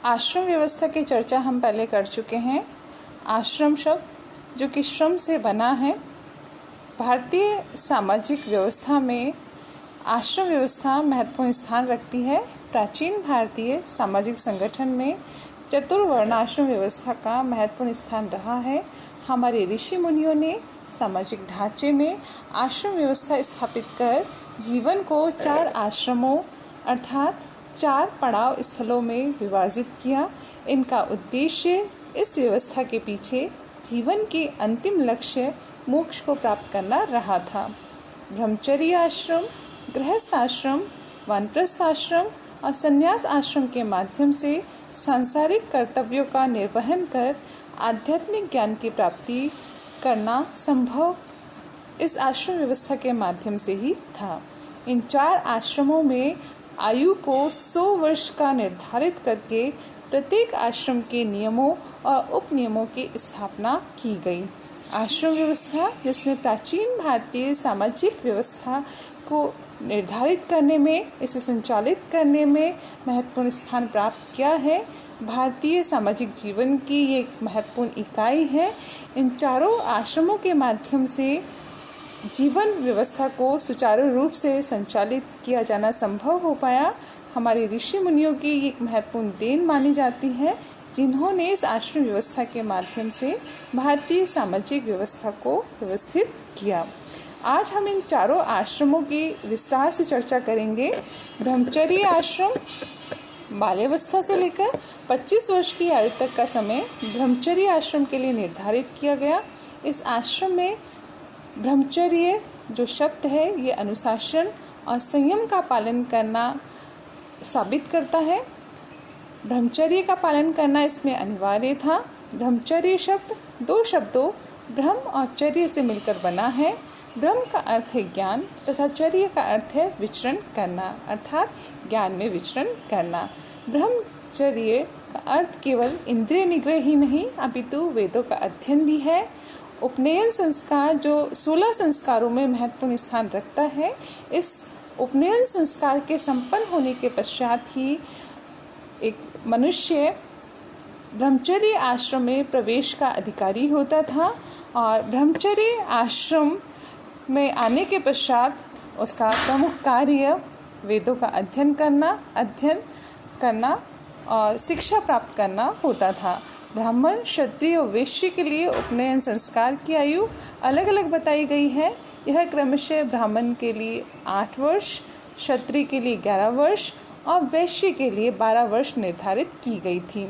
आश्रम व्यवस्था की चर्चा हम पहले कर चुके हैं। आश्रम शब्द जो कि श्रम से बना है। भारतीय सामाजिक व्यवस्था में आश्रम व्यवस्था महत्वपूर्ण स्थान रखती है। प्राचीन भारतीय सामाजिक संगठन में चतुर्वर्णाश्रम व्यवस्था का महत्वपूर्ण स्थान रहा है। हमारे ऋषि मुनियों ने सामाजिक ढांचे में आश्रम व्यवस्था स्थापित कर जीवन को 4 आश्रमों अर्थात 4 पड़ाव स्थलों में विभाजित किया। इनका उद्देश्य इस व्यवस्था के पीछे जीवन के अंतिम लक्ष्य मोक्ष को प्राप्त करना रहा था। ब्रह्मचर्य आश्रम, गृहस्थ आश्रम, वानप्रस्थ आश्रम और संन्यास आश्रम के माध्यम से सांसारिक कर्तव्यों का निर्वहन कर आध्यात्मिक ज्ञान की प्राप्ति करना संभव इस आश्रम व्यवस्था के माध्यम से ही था। इन 4 आश्रमों में आयु को 100 वर्ष का निर्धारित करके प्रत्येक आश्रम के नियमों और उपनियमों की स्थापना की गई। आश्रम व्यवस्था जिसने प्राचीन भारतीय सामाजिक व्यवस्था को निर्धारित करने में, इसे संचालित करने में महत्वपूर्ण स्थान प्राप्त किया है। भारतीय सामाजिक जीवन की ये एक महत्वपूर्ण इकाई है। इन 4 आश्रमों के माध्यम से जीवन व्यवस्था को सुचारू रूप से संचालित किया जाना संभव हो पाया। हमारे ऋषि मुनियों की एक महत्वपूर्ण देन मानी जाती है, जिन्होंने इस आश्रम व्यवस्था के माध्यम से भारतीय सामाजिक व्यवस्था को व्यवस्थित किया। आज हम इन 4 आश्रमों की विस्तार से चर्चा करेंगे। ब्रह्मचर्य आश्रम बाल्यावस्था से लेकर 25 वर्ष की आयु तक का समय ब्रह्मचर्य आश्रम के लिए निर्धारित किया गया। इस आश्रम में ब्रह्मचर्य जो शब्द है ये अनुशासन और संयम का पालन करना साबित करता है। ब्रह्मचर्य का पालन करना इसमें अनिवार्य था। ब्रह्मचर्य शब्द 2 शब्दों ब्रह्म और चर्य से मिलकर बना है। ब्रह्म का अर्थ है ज्ञान तथा चर्य का अर्थ है विचरण करना अर्थात ज्ञान में विचरण करना। ब्रह्मचर्य का अर्थ केवल इंद्रिय निग्रह ही नहीं अपितु वेदों का अध्ययन भी है। उपनयन संस्कार जो 16 संस्कारों में महत्वपूर्ण स्थान रखता है, इस उपनयन संस्कार के संपन्न होने के पश्चात ही एक मनुष्य ब्रह्मचर्य आश्रम में प्रवेश का अधिकारी होता था और ब्रह्मचर्य आश्रम में आने के पश्चात उसका प्रमुख कार्य वेदों का अध्ययन करना और शिक्षा प्राप्त करना होता था। ब्राह्मण, क्षत्रिय और वैश्य के लिए उपनयन संस्कार की आयु अलग अलग बताई गई है। यह क्रमशः ब्राह्मण के लिए 8 वर्ष, क्षत्रिय के लिए 11 वर्ष और वैश्य के लिए 12 वर्ष निर्धारित की गई थी।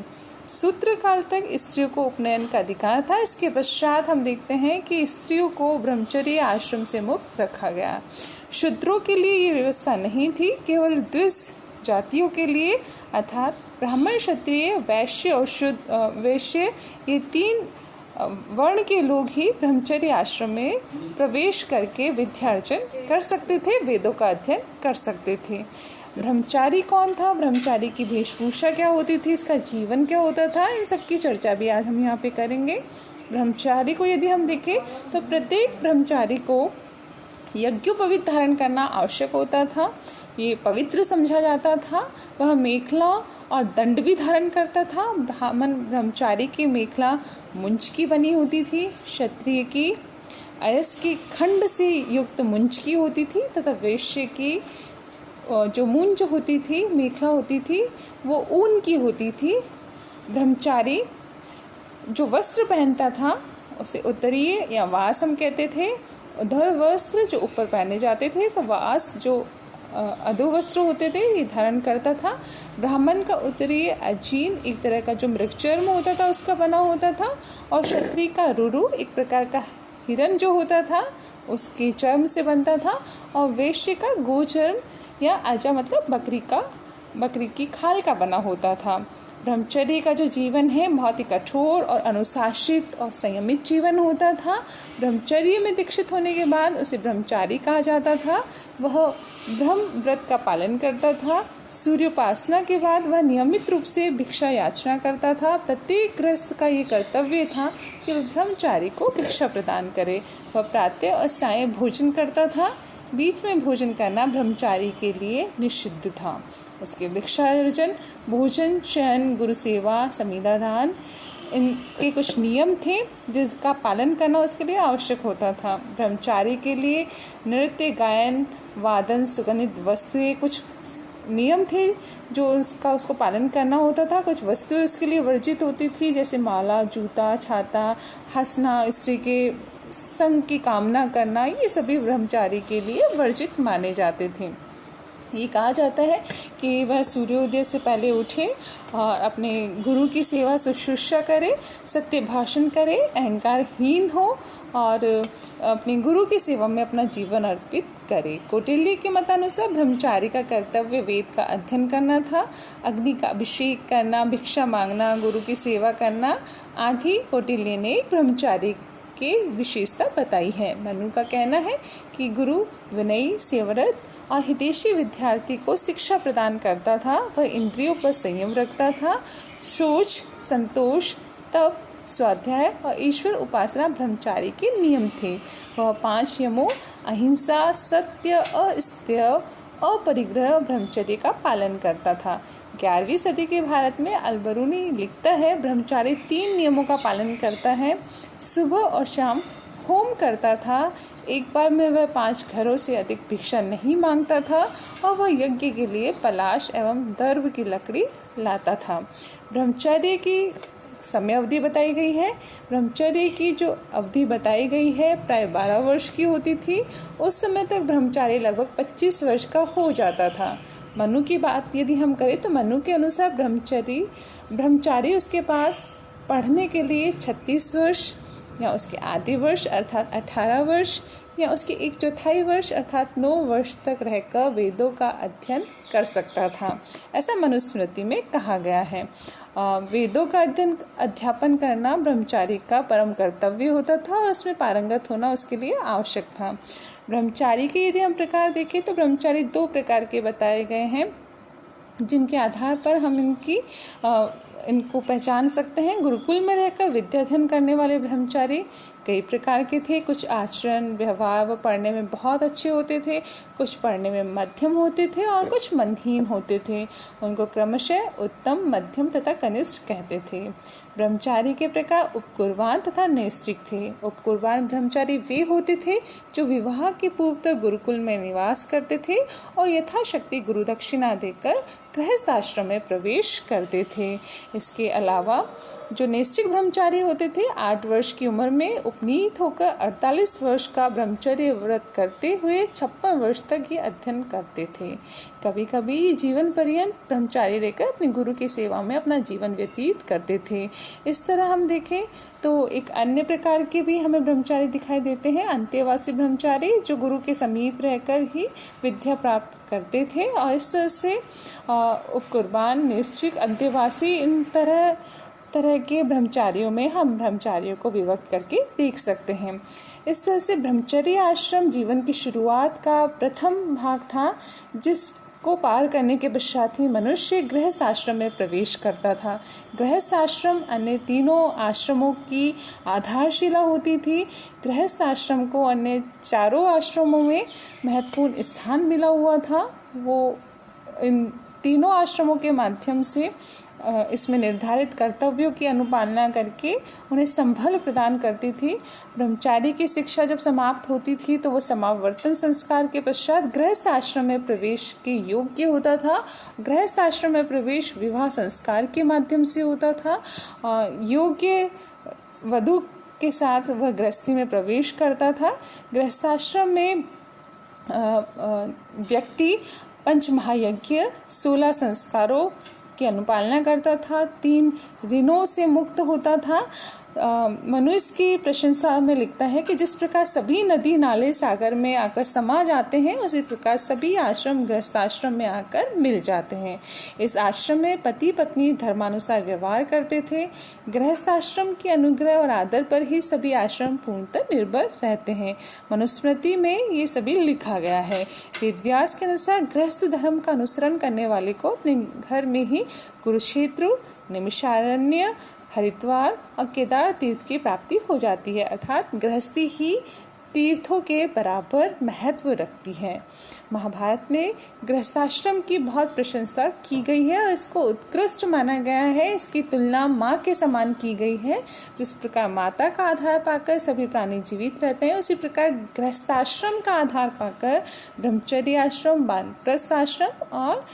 सूत्र काल तक स्त्रियों को उपनयन का अधिकार था। इसके पश्चात हम देखते हैं कि स्त्रियों को ब्रह्मचर्य आश्रम से मुक्त रखा गया। शूद्रों के लिए ये व्यवस्था नहीं थी, केवल द्विज जातियों के लिए अर्थात ब्राह्मण, क्षत्रिय, वैश्य और वैश्य ये 3 वर्ण के लोग ही ब्रह्मचर्य आश्रम में प्रवेश करके विद्यार्जन कर सकते थे, वेदों का अध्ययन कर सकते थे। ब्रह्मचारी कौन था, ब्रह्मचारी की वेशभूषा क्या होती थी, इसका जीवन क्या होता था, इन सब की चर्चा भी आज हम यहाँ पे करेंगे। ब्रह्मचारी को यदि हम देखें तो प्रत्येक ब्रह्मचारी को यज्ञोपवीत धारण करना आवश्यक होता था। ये पवित्र समझा जाता था। वह मेखला और दंड भी धारण करता था। ब्रह्मचारी की मेखला मुंज की बनी होती थी, क्षत्रिय की अयस की खंड से युक्त मुंज की होती थी तथा वैश्य की जो मुंज होती थी, मेखला होती थी, वो ऊन की होती थी। ब्रह्मचारी जो वस्त्र पहनता था उसे उत्तरीय या वास हम कहते थे। उधर वस्त्र जो ऊपर पहने जाते थे तो वास जो अधो वस्त्र होते थे ये धारण करता था। ब्राह्मण का उत्तरीय अजीन एक तरह का जो मृगचर्म होता था उसका बना होता था और क्षत्रिय का रुरु एक प्रकार का हिरन जो होता था उसके चर्म से बनता था और वैश्य का गोचर्म या आजा मतलब बकरी की खाल का बना होता था। ब्रह्मचर्य का जो जीवन है बहुत ही कठोर और अनुशासित और संयमित जीवन होता था। ब्रह्मचर्य में दीक्षित होने के बाद उसे ब्रह्मचारी कहा जाता था। वह ब्रह्म व्रत का पालन करता था। सूर्योपासना के बाद वह नियमित रूप से भिक्षा याचना करता था। प्रत्येक गृहस्थ का ये कर्तव्य था कि वह ब्रह्मचारी को भिक्षा प्रदान करे। वह प्रातः और सायं भोजन करता था। बीच में भोजन करना ब्रह्मचारी के लिए निषिद्ध था। उसके भिक्षार्जन, भोजन, शयन, गुरु सेवा, समीधा दान, इनके कुछ नियम थे जिसका पालन करना उसके लिए आवश्यक होता था। ब्रह्मचारी के लिए नृत्य, गायन, वादन, सुगंधित वस्तुएं, कुछ नियम थे जो उसको पालन करना होता था। कुछ वस्तुएं उसके लिए वर्जित होती थी, जैसे माला, जूता, छाता, हंसना, स्त्री के संग की कामना करना, ये सभी ब्रह्मचारी के लिए वर्जित माने जाते थे। ये कहा जाता है कि वह सूर्योदय से पहले उठे और अपने गुरु की सेवा शुश्रूषा करे, सत्य भाषण करे, अहंकारहीन हो और अपने गुरु की सेवा में अपना जीवन अर्पित करे। कौटिल्य के मतानुसार ब्रह्मचारी का कर्तव्य वेद का अध्ययन करना था, अग्नि का अभिषेक करना, भिक्षा मांगना, गुरु की सेवा करना आदि कौटिल्य ने ब्रह्मचारी की विशेषता बताई है। मनु का कहना है कि गुरु विनयी, सेवरत और हितैषी विद्यार्थी को शिक्षा प्रदान करता था। वह इंद्रियों पर संयम रखता था। शौच, संतोष, तप, स्वाध्याय और ईश्वर उपासना ब्रह्मचारी के नियम थे। वह 5 यमों अहिंसा, सत्य, अस्तेय, अपरिग्रह ब्रह्मचर्य का पालन करता था। 11वीं सदी के भारत में अलबरूनी लिखता है, ब्रह्मचारी 3 नियमों का पालन करता है। सुबह और शाम होम करता था। एक बार में वह 5 घरों से अधिक भिक्षा नहीं मांगता था और वह यज्ञ के लिए पलाश एवं दर्भ की लकड़ी लाता था। ब्रह्मचर्य की समय अवधि बताई गई है। ब्रह्मचर्य की जो अवधि बताई गई है प्राय 12 वर्ष की होती थी। उस समय तक ब्रह्मचारी लगभग 25 वर्ष का हो जाता था। मनु की बात यदि हम करें तो मनु के अनुसार ब्रह्मचारी उसके पास पढ़ने के लिए 36 वर्ष या उसके आधे वर्ष अर्थात 18 वर्ष या उसके 1/4 वर्ष अर्थात 9 वर्ष तक रहकर वेदों का अध्ययन कर सकता था। ऐसा मनुस्मृति में कहा गया है। वेदों का अध्यापन करना ब्रह्मचारी का परम कर्तव्य होता था और उसमें पारंगत होना उसके लिए आवश्यक था। ब्रह्मचारी के यदि हम प्रकार देखें तो ब्रह्मचारी 2 प्रकार के बताए गए हैं, जिनके आधार पर हम इनको पहचान सकते हैं। गुरुकुल में रहकर विद्या अध्ययन करने वाले ब्रह्मचारी कई प्रकार के थे। कुछ आचरण, व्यवहार व पढ़ने में बहुत अच्छे होते थे, कुछ पढ़ने में मध्यम होते थे और कुछ मंदहीन होते थे। उनको क्रमशः उत्तम, मध्यम तथा कनिष्ठ कहते थे। ब्रह्मचारी के प्रकार उपकुर्बान तथा नैष्ठिक थे। उपकुर्बान ब्रह्मचारी वे होते थे जो विवाह के पूर्व तक गुरुकुल में निवास करते थे और यथाशक्ति गुरु दक्षिणा देकर गृहस्थ आश्रम में प्रवेश करते थे। इसके अलावा जो नैष्ठिक ब्रह्मचारी होते थे 8 वर्ष की उम्र में उपनीत होकर 48 वर्ष का ब्रह्मचर्य व्रत करते हुए 56 वर्ष तक ये अध्ययन करते थे। कभी कभी जीवन पर्यंत ब्रह्मचारी रहकर अपने गुरु की सेवा में अपना जीवन व्यतीत करते थे। इस तरह हम देखें तो एक अन्य प्रकार के भी हमें ब्रह्मचारी दिखाई देते हैं, अंत्यवासी ब्रह्मचारी, जो गुरु के समीप रहकर ही विद्या प्राप्त करते थे। और इस तरह से उपकुर्बान, नैष्ठिक, अंत्यवासी, इन तरह के ब्रह्मचारियों में हम ब्रह्मचारियों को विभक्त करके देख सकते हैं। इस तरह से ब्रह्मचर्य आश्रम जीवन की शुरुआत का प्रथम भाग था, जिसको पार करने के पश्चात ही मनुष्य गृहस्थ आश्रम में प्रवेश करता था। गृहस्थ आश्रम अन्य तीनों आश्रमों की आधारशिला होती थी। गृहस्थ आश्रम को अन्य 4 आश्रमों में महत्वपूर्ण स्थान मिला हुआ था। वो इन तीनों आश्रमों के माध्यम से इसमें निर्धारित कर्तव्यों की अनुपालना करके उन्हें संबल प्रदान करती थी। ब्रह्मचारी की शिक्षा जब समाप्त होती थी तो वो समावर्तन संस्कार के पश्चात गृहस्थ आश्रम में प्रवेश के योग्य होता था। गृहस्थ आश्रम में प्रवेश विवाह संस्कार के माध्यम से होता था। योग्य वधू के साथ वह गृहस्थी में प्रवेश करता था। गृहस्थाश्रम में व्यक्ति 5 महायज्ञ, 16 संस्कारों की अनुपालना करता था, 3 ऋणों से मुक्त होता था। मनुष्य की प्रशंसा में लिखता है कि जिस प्रकार सभी नदी नाले सागर में आकर समा जाते हैं, उसी प्रकार सभी आश्रम गृहस्थाश्रम में आकर मिल जाते हैं। इस आश्रम में पति पत्नी धर्मानुसार व्यवहार करते थे। गृहस्थाश्रम के अनुग्रह और आदर पर ही सभी आश्रम पूर्णतः निर्भर रहते हैं। मनुस्मृति में ये सभी लिखा गया है। वेदव्यास के अनुसार गृहस्थ धर्म का अनुसरण करने वाले को अपने घर में ही कुरुक्षेत्र, निमिषारण्य, हरिद्वार और केदार तीर्थ की प्राप्ति हो जाती है। अर्थात गृहस्थी ही तीर्थों के बराबर महत्व रखती है। महाभारत में गृहस्थाश्रम की बहुत प्रशंसा की गई है और इसको उत्कृष्ट माना गया है। इसकी तुलना माँ के समान की गई है। जिस प्रकार माता का आधार पाकर सभी प्राणी जीवित रहते हैं, उसी प्रकार गृहस्थाश्रम का आधार पाकर ब्रह्मचर्य आश्रम, वानप्रस्थ आश्रम और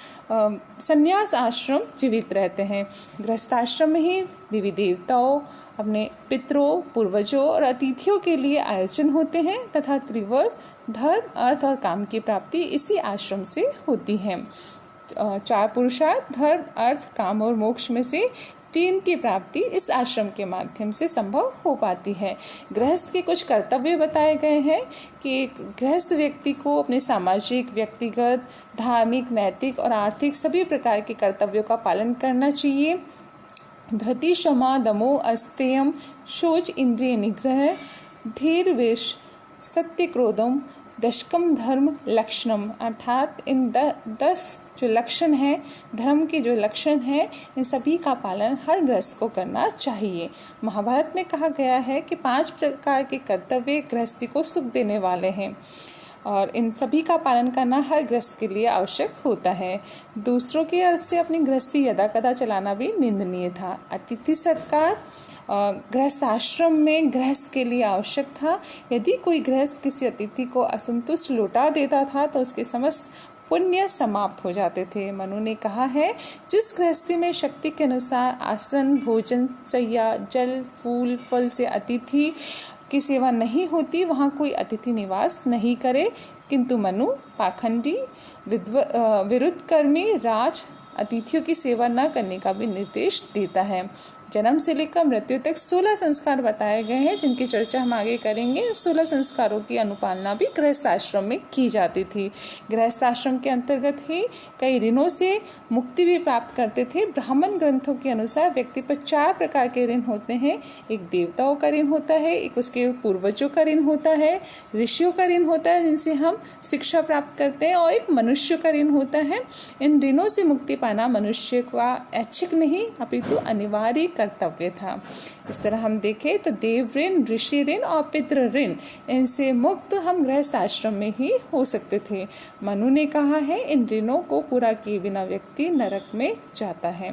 संन्यास आश्रम जीवित रहते हैं। गृहस्थाश्रम में ही देवी देवताओं, अपने पितरों, पूर्वजों और अतिथियों के लिए आयोजन होते हैं तथा त्रिवर्ग धर्म, अर्थ और काम की प्राप्ति इसी आश्रम से होती है। 4 पुरुषार्थ धर्म, अर्थ, काम और मोक्ष में से 3 की प्राप्ति इस आश्रम के माध्यम से संभव हो पाती है। गृहस्थ के कुछ कर्तव्य बताए गए हैं कि एक गृहस्थ व्यक्ति को अपने सामाजिक, व्यक्तिगत, धार्मिक, नैतिक और आर्थिक सभी प्रकार के कर्तव्यों का पालन करना चाहिए। धृति, क्षमा, दमो, अस्तेयम, शोच, इंद्रिय निग्रह, धीर, वेश, सत्य, क्रोधम, दशकम, धर्म, लक्षणम, अर्थात इन 10 जो लक्षण है, धर्म के जो लक्षण है, इन सभी का पालन हर गृहस्थ को करना चाहिए। महाभारत में कहा गया है कि 5 प्रकार के कर्तव्य गृहस्थी को सुख देने वाले हैं और इन सभी का पालन करना हर गृहस्थ के लिए आवश्यक होता है। दूसरों के अर्थ से अपनी गृहस्थी यदा कदा चलाना भी निंदनीय था। अतिथि सत्कार गृहस्थ आश्रम में गृहस्थ के लिए आवश्यक था। यदि कोई गृहस्थ किसी अतिथि को असंतुष्ट लौटा देता था तो उसके समस्त पुण्य समाप्त हो जाते थे। मनु ने कहा है, जिस गृहस्थी में शक्ति के अनुसार आसन, भोजन, शैया, जल, फूल, फल से अतिथि की सेवा नहीं होती, वहाँ कोई अतिथि निवास नहीं करे। किंतु मनु पाखंडी, विरुद्धकर्मी राज अतिथियों की सेवा न करने का भी निर्देश देता है। जन्म से लेकर मृत्यु तक 16 संस्कार बताए गए हैं, जिनकी चर्चा हम आगे करेंगे। 16 संस्कारों की अनुपालना भी गृहस्थ आश्रम में की जाती थी। गृहस्थ आश्रम के अंतर्गत ही कई ऋणों से मुक्ति भी प्राप्त करते थे। ब्राह्मण ग्रंथों के अनुसार व्यक्ति पर 4 प्रकार के ऋण होते हैं। एक देवताओं का ऋण होता है, एक उसके पूर्वजों का ऋण होता है, ऋषियों का ऋण होता है जिनसे हम शिक्षा प्राप्त करते हैं, और एक मनुष्य का ऋण होता है। इन ऋणों से मुक्ति पाना मनुष्य का ऐच्छिक नहीं अपितु अनिवार्य कर्तव्य था। इस तरह हम देखें तो देव ऋण, ऋषि ऋण और पितृ ऋण, इनसे मुक्त हम गृहस्थ आश्रम में ही हो सकते थे। मनु ने कहा है, इन ऋणों को पूरा किए बिना व्यक्ति नरक में जाता है।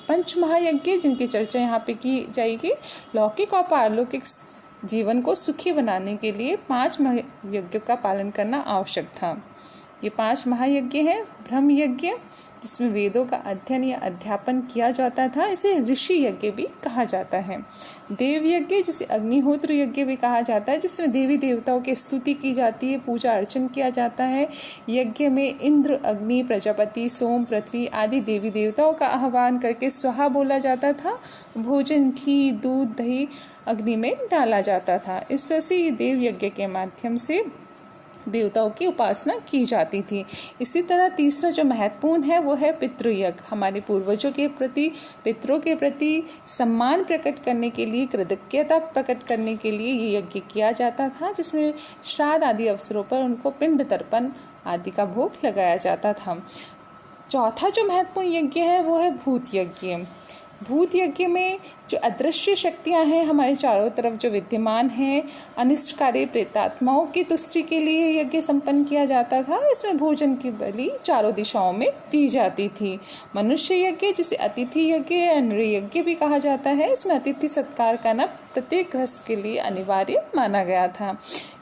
5 महायज्ञ जिनकी चर्चा यहाँ पे की जाएगी, लौकिक और पारलौकिक जीवन को सुखी बनाने के लिए 5 महायज्ञों का पालन करना आवश्यक था। ये 5 महायज्ञ हैं। ब्रह्म यज्ञ, जिसमें वेदों का अध्ययन या अध्यापन किया जाता था, इसे ऋषि यज्ञ भी कहा जाता है। देव यज्ञ, जिसे अग्निहोत्र यज्ञ भी कहा जाता है, जिसमें देवी देवताओं की स्तुति की जाती है, पूजा अर्चन किया जाता है। यज्ञ में इंद्र, अग्नि, प्रजापति, सोम, पृथ्वी आदि देवी देवताओं का आह्वान करके स्वाहा बोला जाता था। भोजन, घी, दूध, दही अग्नि में डाला जाता था। इस तरह से देव यज्ञ के माध्यम से देवताओं की उपासना की जाती थी। इसी तरह तीसरा जो महत्वपूर्ण है वो है पितृयज्ञ। हमारे पूर्वजों के प्रति, पितरों के प्रति सम्मान प्रकट करने के लिए, कृतज्ञता प्रकट करने के लिए ये यज्ञ किया जाता था, जिसमें श्राद्ध आदि अवसरों पर उनको पिंड तर्पण आदि का भोग लगाया जाता था। चौथा जो महत्वपूर्ण यज्ञ है वो है भूत यज्ञ। भूत यज्ञ में जो अदृश्य शक्तियां हैं हमारे चारों तरफ जो विद्यमान हैं, अनिष्टकारी प्रेतात्माओं की तुष्टि के लिए यज्ञ संपन्न किया जाता था। इसमें भोजन की बलि चारों दिशाओं में दी जाती थी। मनुष्य यज्ञ, जिसे अतिथि यज्ञ या नृ यज्ञ भी कहा जाता है, इसमें अतिथि सत्कार करना प्रत्येक गृहस्थ के लिए अनिवार्य माना गया था।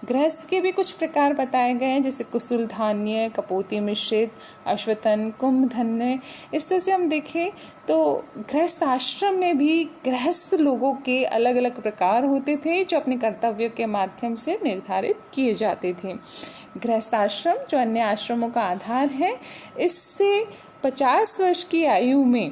गृहस्थ के भी कुछ प्रकार बताए गए हैं, जैसे कुसुल धान्य, कपोती मिश्रित, अश्वतन, कुंभ धन्य। इस तरह से हम देखें तो गृहस्थ आश्रम में भी गृहस्थ लोगों के अलग अलग प्रकार होते थे, जो अपने कर्तव्यों के माध्यम से निर्धारित किए जाते थे। गृहस्थ आश्रम जो अन्य आश्रमों का आधार है, इससे 50 वर्ष की आयु में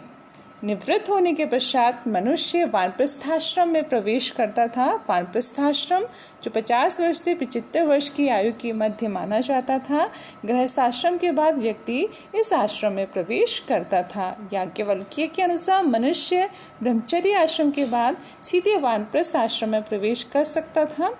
निवृत्त होने के पश्चात मनुष्य वानप्रस्थाश्रम में प्रवेश करता था। वानप्रस्थाश्रम जो 50 वर्ष से 75 वर्ष की आयु के मध्य माना जाता था। गृहस्थ आश्रम के बाद व्यक्ति इस आश्रम में प्रवेश करता था। याज्ञवल्क्य के अनुसार मनुष्य ब्रह्मचर्य आश्रम के बाद सीधे वानप्रस्थ आश्रम में प्रवेश कर सकता था।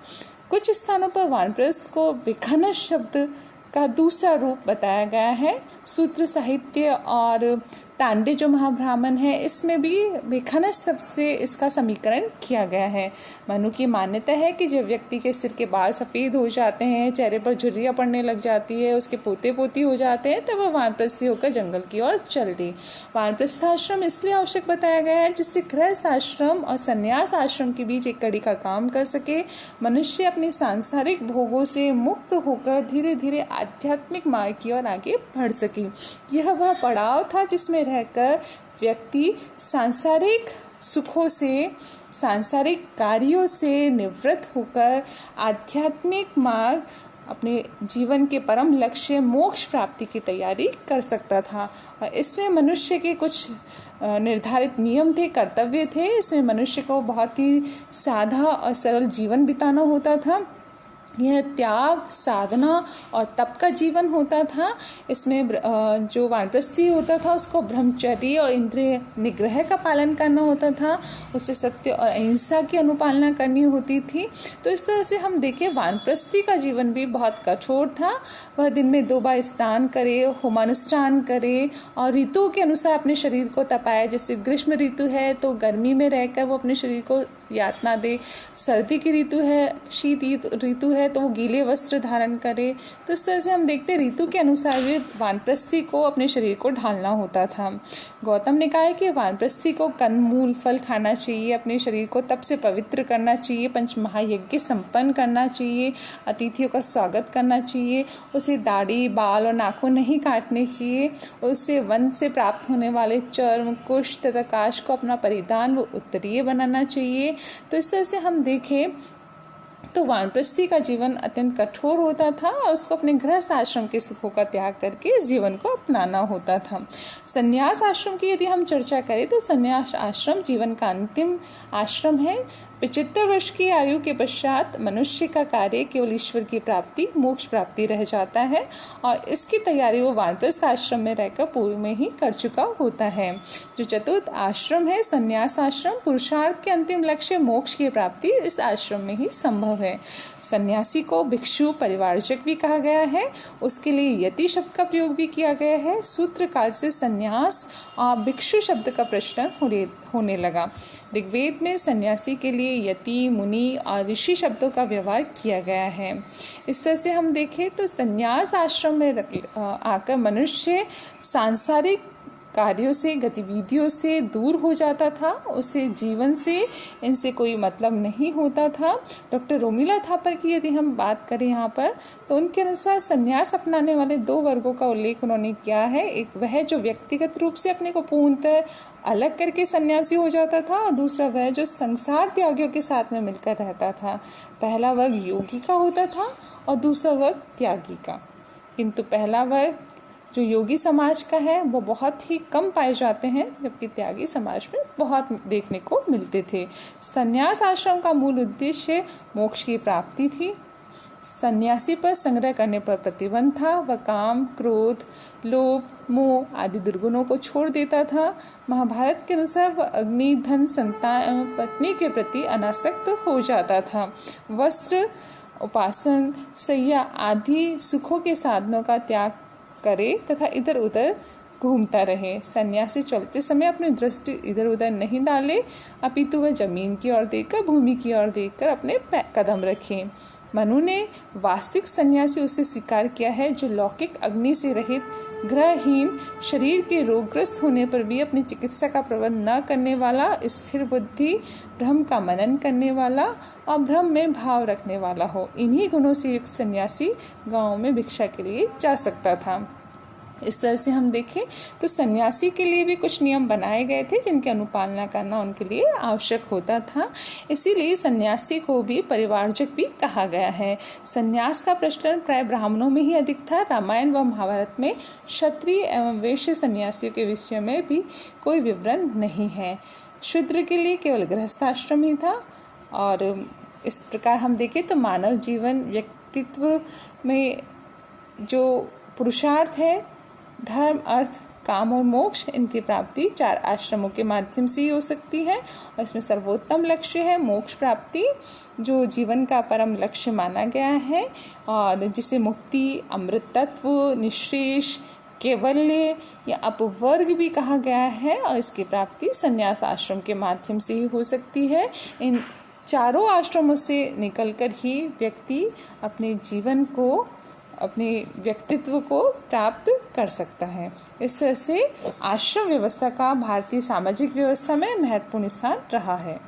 कुछ स्थानों पर वानप्रस्थ को विखन शब्द का दूसरा रूप बताया गया है। सूत्र साहित्य और तांडे जो महाब्राह्मण है, इसमें भी विखनस सबसे इसका समीकरण किया गया है। मनु की मान्यता है कि जब व्यक्ति के सिर के बाल सफ़ेद हो जाते हैं, चेहरे पर झुर्रियाँ पड़ने लग जाती है, उसके पोते पोती हो जाते हैं, तब वह वानप्रस्थी होकर जंगल की ओर चल दी। वानप्रस्थ आश्रम इसलिए आवश्यक बताया गया है जिससे गृहस्थ आश्रम और संन्यास आश्रम के बीच एक कड़ी का काम कर सके। मनुष्य अपनी सांसारिक भोगों से मुक्त होकर धीरे धीरे आध्यात्मिक मार्ग की ओर आगे बढ़ सके। यह वह पड़ाव था जिसमें रहकर व्यक्ति सांसारिक सुखों से, सांसारिक कार्यों से निवृत्त होकर आध्यात्मिक मार्ग, अपने जीवन के परम लक्ष्य मोक्ष प्राप्ति की तैयारी कर सकता था। और इसमें मनुष्य के कुछ निर्धारित नियम थे, कर्तव्य थे। इसमें मनुष्य को बहुत ही सादा और सरल जीवन बिताना होता था। यह त्याग, साधना और तप का जीवन होता था। इसमें जो वानप्रस्थी होता था उसको ब्रह्मचर्य और इंद्रिय निग्रह का पालन करना होता था, उसे सत्य और अहिंसा की अनुपालना करनी होती थी। तो इस तरह से हम देखें वानप्रस्थी का जीवन भी बहुत कठोर था। वह दिन में 2 बार स्नान करे, होमानुष्ठान करे और ऋतुओं के अनुसार अपने शरीर को तपाए। जैसे ग्रीष्म ऋतु है तो गर्मी में रहकर वो अपने शरीर को यातना दे, सर्दी की ऋतु है, शीत ऋतु है तो वो गीले वस्त्र धारण करे। तो इस तरह से हम देखते हैं ऋतु के अनुसार भी वानप्रस्थी को अपने शरीर को ढालना होता था। गौतम ने कहा है कि वानप्रस्थी को कंदमूल फल खाना चाहिए, अपने शरीर को तप से पवित्र करना चाहिए, 5 महायज्ञ संपन्न करना चाहिए, अतिथियों का स्वागत करना चाहिए, उसे दाढ़ी, बाल और नाखून नहीं काटने चाहिए, उससे वन से प्राप्त होने वाले चर्म, कुष्ठ तथा काश को अपना परिधान व उत्तरीय बनाना चाहिए। तो इस तरह से हम देखें तो वानप्रस्थी का जीवन अत्यंत कठोर होता था और उसको अपने गृहस्थ आश्रम के सुखों का त्याग करके इस जीवन को अपनाना होता था। संन्यास आश्रम की यदि हम चर्चा करें तो संन्यास आश्रम जीवन का अंतिम आश्रम है। 75 वर्ष की आयु के पश्चात मनुष्य का कार्य केवल ईश्वर की प्राप्ति, मोक्ष प्राप्ति रह जाता है और इसकी तैयारी वो वानप्रस्थ आश्रम में रहकर पूर्व में ही कर चुका होता है। जो चतुर्थ आश्रम है संन्यास आश्रम, पुरुषार्थ के अंतिम लक्ष्य मोक्ष की प्राप्ति इस आश्रम में ही संभव है। सन्यासी को भिक्षु परिवारजक भी कहा गया है, उसके लिए यति शब्द का प्रयोग भी किया गया है। सूत्र काल से सन्यास और भिक्षु शब्द का प्रचलन होने लगा। ऋग्वेद में सन्यासी के लिए यति, मुनि और ऋषि शब्दों का व्यवहार किया गया है। इस तरह से हम देखें तो सन्यास आश्रम में आकर मनुष्य सांसारिक कार्यों से, गतिविधियों से दूर हो जाता था, उसे जीवन से इनसे कोई मतलब नहीं होता था। डॉक्टर रोमिला थापर की यदि हम बात करें यहाँ पर तो उनके अनुसार संन्यास अपनाने वाले 2 वर्गों का उल्लेख उन्होंने किया है। एक वह जो व्यक्तिगत रूप से अपने को पूर्णतः अलग करके सन्यासी हो जाता था और दूसरा वह जो संसार त्यागियों के साथ में मिलकर रहता था। पहला वर्ग योगी का होता था और दूसरा वर्ग त्यागी का, किंतु पहला वर्ग जो योगी समाज का है वो बहुत ही कम पाए जाते हैं, जबकि त्यागी समाज में बहुत देखने को मिलते थे। संन्यास आश्रम का मूल उद्देश्य मोक्ष की प्राप्ति थी। सन्यासी पर संग्रह करने पर प्रतिबंध था। वह काम, क्रोध, लोभ, मोह आदि दुर्गुणों को छोड़ देता था। महाभारत के अनुसार वह अग्नि, धन, संतान एवं पत्नी के प्रति अनासक्त हो जाता था। वस्त्र, उपासन, सैया आदि सुखों के साधनों का त्याग करे तथा इधर उधर घूमता रहे। सन्यासी चलते समय अपनी दृष्टि इधर उधर नहीं डाले, अपितु वह जमीन की ओर देखकर, भूमि की ओर देखकर अपने कदम रखे। मनु ने वास्तविक सन्यासी उसे स्वीकार किया है जो लौकिक अग्नि से रहित, ग्रहहीन, शरीर के रोगग्रस्त होने पर भी अपनी चिकित्सा का प्रबंध न करने वाला, स्थिर बुद्धि, ब्रह्म का मनन करने वाला और ब्रह्म में भाव रखने वाला हो। इन्हीं गुणों से युक्त सन्यासी गांव में भिक्षा के लिए जा सकता था। इस तरह से हम देखें तो सन्यासी के लिए भी कुछ नियम बनाए गए थे जिनकी अनुपालना करना उनके लिए आवश्यक होता था। इसीलिए सन्यासी को भी परिवारजक भी कहा गया है। सन्यास का प्रचलन प्राय ब्राह्मणों में ही अधिक था। रामायण व महाभारत में क्षत्रिय एवं वैश्य सन्यासियों के विषय में भी कोई विवरण नहीं है। शूद्र के लिए केवल गृहस्थाश्रम ही था। और इस प्रकार हम देखें तो मानव जीवन व्यक्तित्व में जो पुरुषार्थ है, धर्म, अर्थ, काम और मोक्ष, इनकी प्राप्ति 4 आश्रमों के माध्यम से ही हो सकती है। और इसमें सर्वोत्तम लक्ष्य है मोक्ष प्राप्ति, जो जीवन का परम लक्ष्य माना गया है और जिसे मुक्ति, अमृत तत्व, निःशेष, कैवल्य या अपवर्ग भी कहा गया है, और इसकी प्राप्ति संन्यास आश्रम के माध्यम से ही हो सकती है। इन चारों आश्रमों से निकलकर ही व्यक्ति अपने जीवन को, अपने व्यक्तित्व को प्राप्त कर सकता है। इस तरह से आश्रम व्यवस्था का भारतीय सामाजिक व्यवस्था में महत्वपूर्ण स्थान रहा है।